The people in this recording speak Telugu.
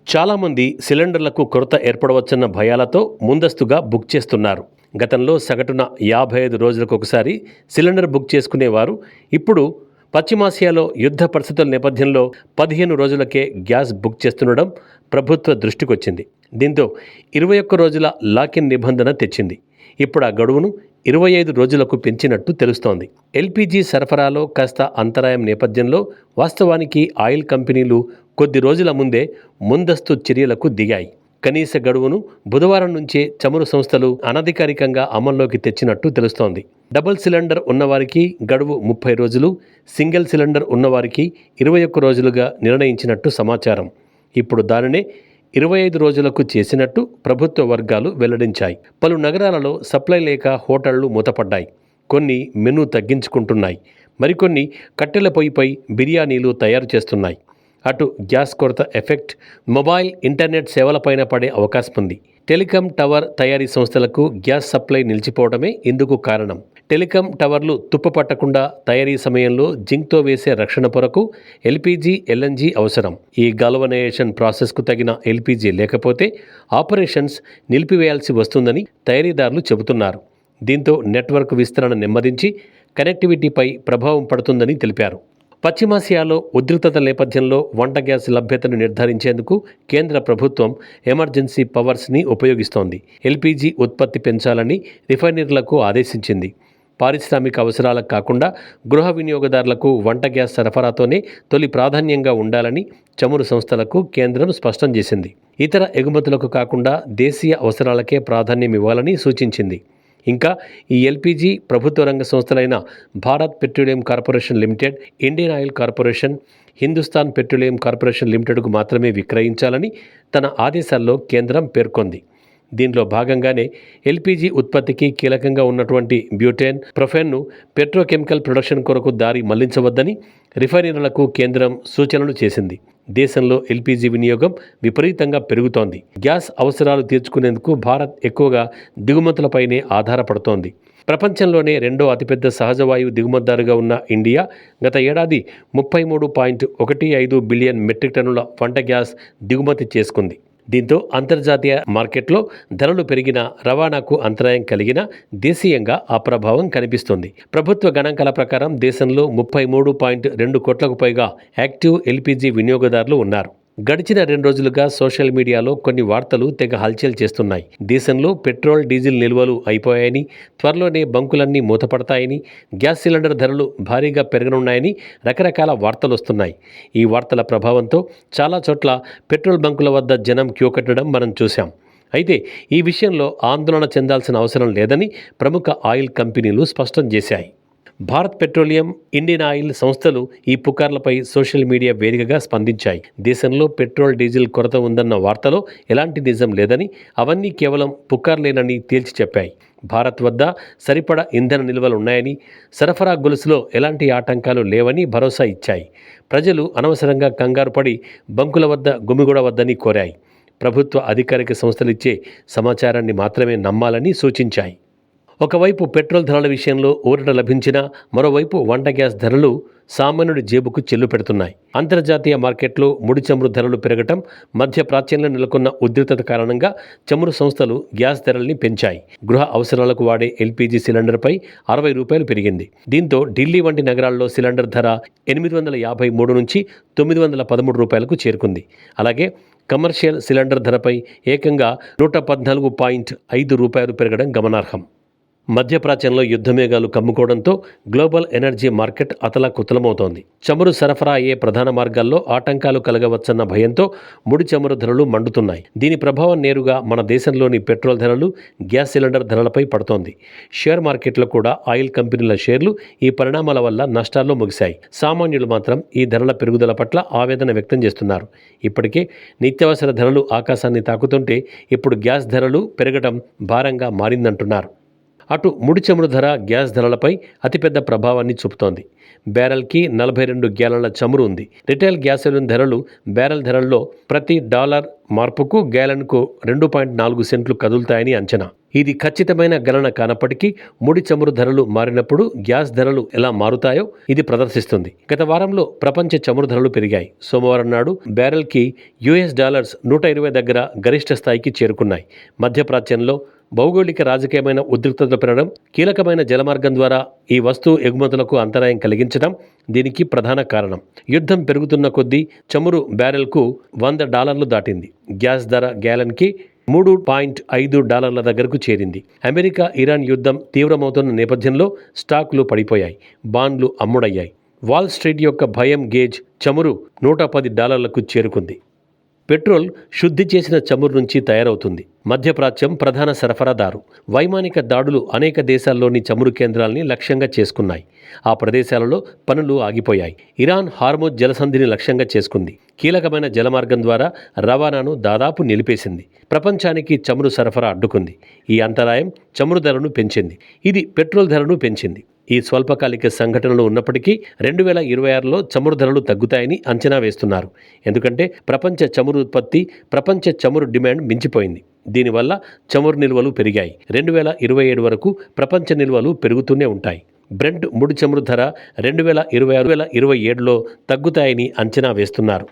చాలామంది సిలిండర్లకు కొరత ఏర్పడవచ్చన్న భయాలతో ముందస్తుగా బుక్ చేస్తున్నారు. గతంలో సగటున 55 రోజులకు ఒకసారి సిలిండర్ బుక్ చేసుకునేవారు. ఇప్పుడు పశ్చిమాసియాలో యుద్ధ పరిస్థితుల నేపథ్యంలో 15 రోజులకే గ్యాస్ బుక్ చేస్తుండడం ప్రభుత్వ దృష్టికొచ్చింది. దీంతో 21 రోజుల లాకిన్ నిబంధన తెచ్చింది. ఇప్పుడు ఆ గడువును 25 రోజులకు పెంచినట్టు తెలుస్తోంది. ఎల్పీజీ సరఫరాలో కాస్త అంతరాయం నేపథ్యంలో వాస్తవానికి ఆయిల్ కంపెనీలు కొద్ది రోజుల ముందే ముందస్తు చర్యలకు దిగాయి. కనీస గడువును బుధవారం నుంచే చమురు సంస్థలు అనధికారికంగా అమల్లోకి తెచ్చినట్టు తెలుస్తోంది. డబుల్ సిలిండర్ ఉన్నవారికి గడువు 30 రోజులు, సింగిల్ సిలిండర్ ఉన్నవారికి 21 రోజులుగా నిర్ణయించినట్టు సమాచారం. ఇప్పుడు దానినే 25 రోజులకు చేసినట్టు ప్రభుత్వ వర్గాలు వెల్లడించాయి. పలు నగరాలలో సప్లై లేక హోటళ్లు మూతపడ్డాయి. కొన్ని మెనూ తగ్గించుకుంటున్నాయి. మరికొన్ని కట్టెల పొయ్యిపై బిర్యానీలు తయారు చేస్తున్నాయి. అటు గ్యాస్ కొరత ఎఫెక్ట్ మొబైల్, ఇంటర్నెట్ సేవలపైన పడే అవకాశం ఉంది. టెలికాం టవర్ తయారీ సంస్థలకు గ్యాస్ సప్లై నిలిచిపోవడమే ఇందుకు కారణం. టెలికాం టవర్లు తుప్పుపట్టకుండా తయారీ సమయంలో జింక్తో వేసే రక్షణ పొరకు ఎల్పీజీ, ఎల్ఎన్జీ అవసరం. ఈ గాల్వనైజేషన్ ప్రాసెస్కు తగిన ఎల్పీజీ లేకపోతే ఆపరేషన్స్ నిలిపివేయాల్సి వస్తుందని తయారీదారులు చెబుతున్నారు. దీంతో నెట్వర్క్ విస్తరణ నెమ్మదించి కనెక్టివిటీపై ప్రభావం పడుతుందని తెలిపారు. పశ్చిమాసియాలో ఉద్రిక్తత నేపథ్యంలో వంట గ్యాస్ లభ్యతను నిర్ధారించేందుకు కేంద్ర ప్రభుత్వం ఎమర్జెన్సీ పవర్స్ని ఉపయోగిస్తోంది. ఎల్పీజీ ఉత్పత్తి పెంచాలని రిఫైనరీలకు ఆదేశించింది. పారిశ్రామిక అవసరాలకు కాకుండా గృహ వినియోగదారులకు వంట గ్యాస్ సరఫరాతోనే తొలి ప్రాధాన్యంగా ఉండాలని చమురు సంస్థలకు కేంద్రం స్పష్టం చేసింది. ఇతర ఎగుమతులకు కాకుండా దేశీయ అవసరాలకే ప్రాధాన్యం ఇవ్వాలని సూచించింది. ఇంకా ఈ ఎల్పీజీ ప్రభుత్వ రంగ సంస్థలైన Bharat petroleum corporation limited, Indian oil corporation, Hindustan petroleum corporation లిమిటెడ్కు మాత్రమే విక్రయించాలని తన ఆదేశాల్లో కేంద్రం పేర్కొంది. దీనిలో భాగంగానే ఎల్పీజీ ఉత్పత్తికి కీలకంగా ఉన్నటువంటి బ్యూటేన్, ప్రొఫెన్ను పెట్రోకెమికల్ ప్రొడక్షన్ కొరకు దారి మళ్లించవద్దని రిఫైనరీలకు కేంద్రం సూచనలు చేసింది. దేశంలో ఎల్పీజీ వినియోగం విపరీతంగా పెరుగుతోంది. గ్యాస్ అవసరాలు తీర్చుకునేందుకు భారత్ ఎక్కువగా దిగుమతులపైనే ఆధారపడుతోంది. ప్రపంచంలోనే రెండో అతిపెద్ద సహజవాయువు దిగుమతిదారుగా ఉన్న ఇండియా గత ఏడాది 33.15 బిలియన్ మెట్రిక్ టన్నుల వంట గ్యాస్ దిగుమతి చేసుకుంది. దీంతో అంతర్జాతీయ మార్కెట్లో ధరలు పెరిగినా, రవాణాకు అంతరాయం కలిగినా దేశీయంగా ఆ ప్రభావం కనిపిస్తుంది. ప్రభుత్వ గణాంకాల ప్రకారం దేశంలో 33.2 కోట్లకు పైగా యాక్టివ్ ఎల్పీజీ వినియోగదారులు ఉన్నారు. గడిచిన 2 రోజులుగా సోషల్ మీడియాలో కొన్ని వార్తలు తెగ హల్చల్ చేస్తున్నాయి. దేశంలో పెట్రోల్, డీజిల్ నిల్వలు అయిపోయాయని, త్వరలోనే బంకులన్నీ మూతపడతాయని, గ్యాస్ సిలిండర్ ధరలు భారీగా పెరగనున్నాయని రకరకాల వార్తలు వస్తున్నాయి. ఈ వార్తల ప్రభావంతో చాలా చోట్ల పెట్రోల్ బంకుల వద్ద జనం క్యూ కట్టడం మనం చూశాం. అయితే ఈ విషయంలో ఆందోళన చెందాల్సిన అవసరం లేదని ప్రముఖ ఆయిల్ కంపెనీలు స్పష్టం చేశాయి. భారత్ పెట్రోలియం, ఇండియన్ ఆయిల్ సంస్థలు ఈ పుకార్లపై సోషల్ మీడియా వేదికగా స్పందించాయి. దేశంలో పెట్రోల్, డీజిల్ కొరత ఉందన్న వార్తలో ఎలాంటి నిజం లేదని, అవన్నీ కేవలం పుకార్లేనని తేల్చి చెప్పాయి. భారత్ వద్ద సరిపడా ఇంధన నిల్వలు ఉన్నాయని, సరఫరా గొలుసులో ఎలాంటి ఆటంకాలు లేవని భరోసా ఇచ్చాయి. ప్రజలు అనవసరంగా కంగారు పడి బంకుల వద్ద గుమిగూడవద్దని కోరాయి. ప్రభుత్వ అధికారిక సంస్థలిచ్చే సమాచారాన్ని మాత్రమే నమ్మాలని సూచించాయి. ఒకవైపు పెట్రోల్ ధరల విషయంలో ఊరట లభించినా, మరోవైపు వంట గ్యాస్ ధరలు సామాన్యుడి జేబుకు చెల్లు పెడుతున్నాయి. అంతర్జాతీయ మార్కెట్లో ముడి చమురు ధరలు పెరగటం, మధ్య ప్రాచ్యంలో నెలకొన్న ఉద్రిక్తత కారణంగా చమురు సంస్థలు గ్యాస్ ధరల్ని పెంచాయి. గృహ అవసరాలకు వాడే ఎల్పీజీ సిలిండర్పై 60 రూపాయలు పెరిగింది. దీంతో ఢిల్లీ వంటి నగరాల్లో సిలిండర్ ధర 853 నుంచి 913 రూపాయలకు చేరుకుంది. అలాగే కమర్షియల్ సిలిండర్ ధరపై ఏకంగా 114.5 రూపాయలు పెరగడం గమనార్హం. మధ్యప్రాచ్యంలో యుద్ధమేఘాలు కమ్ముకోవడంతో గ్లోబల్ ఎనర్జీ మార్కెట్ అతలాకుతలమవుతోంది. చమురు సరఫరా అయ్యే ప్రధాన మార్గాల్లో ఆటంకాలు కలగవచ్చన్న భయంతో ముడి చమురు ధరలు మండుతున్నాయి. దీని ప్రభావం నేరుగా మన దేశంలోని పెట్రోల్ ధరలు, గ్యాస్ సిలిండర్ ధరలపై పడుతోంది. షేర్ మార్కెట్లో కూడా ఆయిల్ కంపెనీల షేర్లు ఈ పరిణామాల వల్ల నష్టాల్లో ముగిశాయి. సామాన్యులు మాత్రం ఈ ధరల పెరుగుదల పట్ల ఆవేదన వ్యక్తం చేస్తున్నారు. ఇప్పటికే నిత్యావసర ధరలు ఆకాశాన్ని తాకుతుంటే ఇప్పుడు గ్యాస్ ధరలు పెరగడం భారంగా మారిందంటున్నారు. అటు ముడి చమురు ధర గ్యాస్ ధరలపై అతిపెద్ద ప్రభావాన్ని చూపుతోంది. బ్యారెల్కి 42 గ్యాలన్ల చమురు ఉంది. రిటైల్ గ్యాసోలిన్ ధరలు బ్యారెల్ ధరల్లో ప్రతి డాలర్ మార్పుకు గ్యాలన్కు 2.4 సెంట్లు కదులుతాయని అంచనా. ఇది ఖచ్చితమైన గణన కానప్పటికీ ముడి చమురు ధరలు మారినప్పుడు గ్యాస్ ధరలు ఎలా మారుతాయో ఇది ప్రదర్శిస్తుంది. గత వారంలో ప్రపంచ చమురు ధరలు పెరిగాయి. సోమవారం నాడు బ్యారెల్కి $120 దగ్గర గరిష్ట స్థాయికి చేరుకున్నాయి. మధ్యప్రాచ్యంలో భౌగోళిక రాజకీయమైన ఉద్రిక్తత పెరగడం, కీలకమైన జలమార్గం ద్వారా ఈ వస్తువు ఎగుమతులకు అంతరాయం కలిగించడం దీనికి ప్రధాన కారణం. యుద్ధం పెరుగుతున్న కొద్దీ చమురు బ్యారెల్కు $100 దాటింది. గ్యాస్ ధర గ్యాలన్కి $3.5 దగ్గరకు చేరింది. అమెరికా ఇరాన్ యుద్ధం తీవ్రమవుతున్న నేపథ్యంలో స్టాకులు పడిపోయాయి, బాండ్లు అమ్ముడయ్యాయి. వాల్ స్ట్రీట్ యొక్క భయం గేజ్ చమురు $110కు చేరుకుంది. పెట్రోల్ శుద్ధి చేసిన చమురు నుంచి తయారవుతుంది. మధ్యప్రాచ్యం ప్రధాన సరఫరాదారు. వైమానిక దాడులు అనేక దేశాల్లోని చమురు కేంద్రాల్ని లక్ష్యంగా చేసుకున్నాయి. ఆ ప్రదేశాలలో పనులు ఆగిపోయాయి. ఇరాన్ హార్మోజ్ జలసంధిని లక్ష్యంగా చేసుకుంది. కీలకమైన జలమార్గం ద్వారా రవాణాను దాదాపు నిలిపేసింది. ప్రపంచానికి చమురు సరఫరా అడ్డుకుంది. ఈ అంతరాయం చమురు ధరను పెంచింది. ఇది పెట్రోల్ ధరను పెంచింది. ఈ స్వల్పకాలిక సంఘటనలు ఉన్నప్పటికీ 2026లో చమురు ధరలు తగ్గుతాయని అంచనా వేస్తున్నారు. ఎందుకంటే ప్రపంచ చమురు ఉత్పత్తి, ప్రపంచ చమురు డిమాండ్ మించిపోయింది. దీనివల్ల చమురు నిల్వలు పెరిగాయి. 2027 వరకు ప్రపంచ నిల్వలు పెరుగుతూనే ఉంటాయి. బ్రెంట్ ముడి చమురు ధర 2026-2027లో తగ్గుతాయని అంచనా వేస్తున్నారు.